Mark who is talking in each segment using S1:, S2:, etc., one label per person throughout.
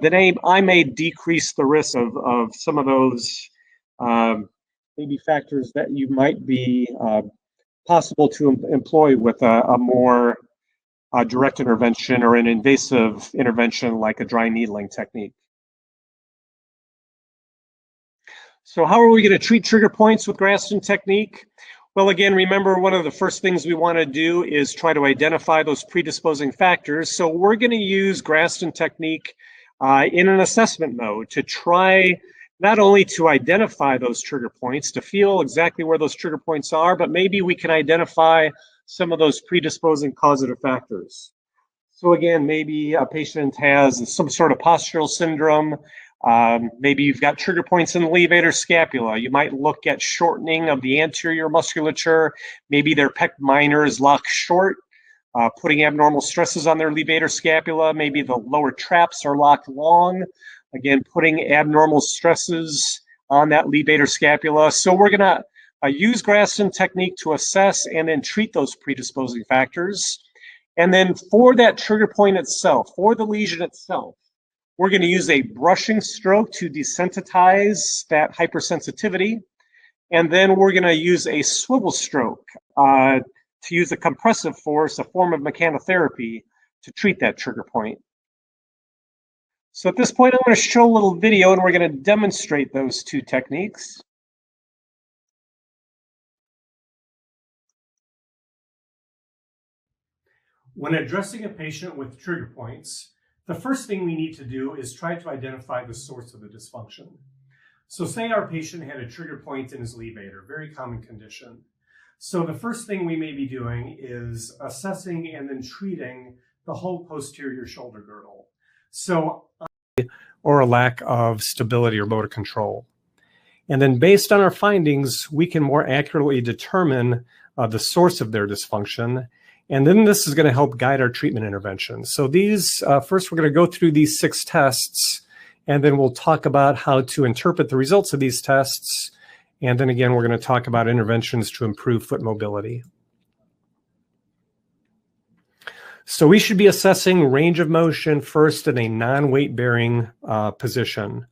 S1: then I may decrease the risk of some of those maybe factors that you might be possible to employ with a more direct intervention or an invasive intervention like a dry needling technique. So how are we going to treat trigger points with Graston Technique? Well, again, remember, one of the first things we want to do is try to identify those predisposing factors. So we're going to use Graston Technique in an assessment mode to try not only to identify those trigger points, to feel exactly where those trigger points are, but maybe we can identify some of those predisposing causative factors. So again, maybe a patient has some sort of postural syndrome. Maybe you've got trigger points in the levator scapula. You might look at shortening of the anterior musculature. Maybe their pec minor is locked short, putting abnormal stresses on their levator scapula. Maybe the lower traps are locked long, again, putting abnormal stresses on that levator scapula. So we're going to use Graston Technique to assess and then treat those predisposing factors. And then for that trigger point itself, for the lesion itself, we're going to use a brushing stroke to desensitize that hypersensitivity. And then we're going to use a swivel stroke to use a compressive force, a form of mechanotherapy, to treat that trigger point. So at this point, I'm going to show a little video and we're going to demonstrate those two techniques.
S2: When addressing a patient with trigger points, the first thing we need to do is try to identify the source of the dysfunction. So say our patient had a trigger point in his levator, very common condition. So the first thing we may be doing is assessing and then treating the whole posterior shoulder girdle. So, or a lack of stability or motor control. And then based on our findings, we can more accurately determine the source of their dysfunction. And then this is going to help guide our treatment intervention. So these, first we're going to go through these 6 tests, and then we'll talk about how to interpret the results of these tests. And then again, we're going to talk about interventions to improve foot mobility. So we should be assessing range of motion first in a non-weight bearing position.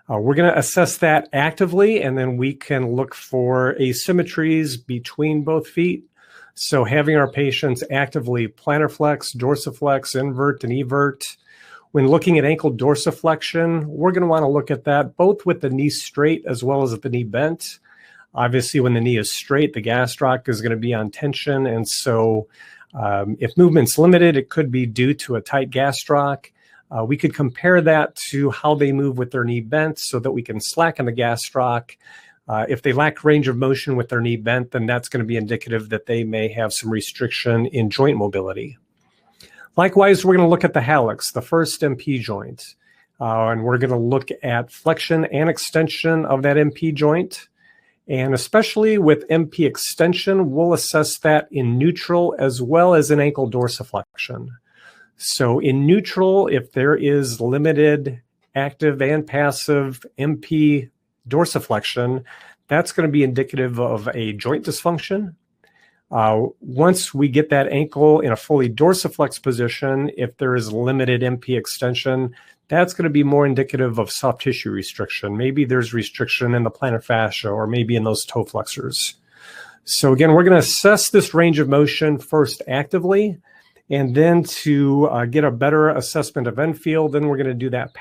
S2: We're going to assess that actively, and then we can look for asymmetries between both feet. So having our patients actively plantar flex, dorsiflex, invert, and evert. When looking at ankle dorsiflexion, we're going to want to look at that both with the knee straight as well as at the knee bent. Obviously, when the knee is straight, the gastroc is going to be on tension. And so if movement's limited, it could be due to a tight gastroc. We could compare that to how they move with their knee bent so that we can slacken the gastroc. If they lack range of motion with their knee bent, then that's going to be indicative that they may have some restriction in joint mobility. Likewise, we're going to look at the hallux, the first MP joint, and we're going to look at flexion and extension of that MP joint. And especially with MP extension, we'll assess that in neutral as well as in ankle dorsiflexion. So in neutral, if there is limited active and passive MP dorsiflexion, that's going to be indicative of a joint dysfunction. Once we get that ankle in a fully dorsiflex position, if there is limited MP extension, that's going to be more indicative of soft tissue restriction. Maybe there's restriction in the plantar fascia or maybe in those toe flexors. So again, we're going to assess this range of motion first actively, and then to get a better assessment of end field, then we're going to do that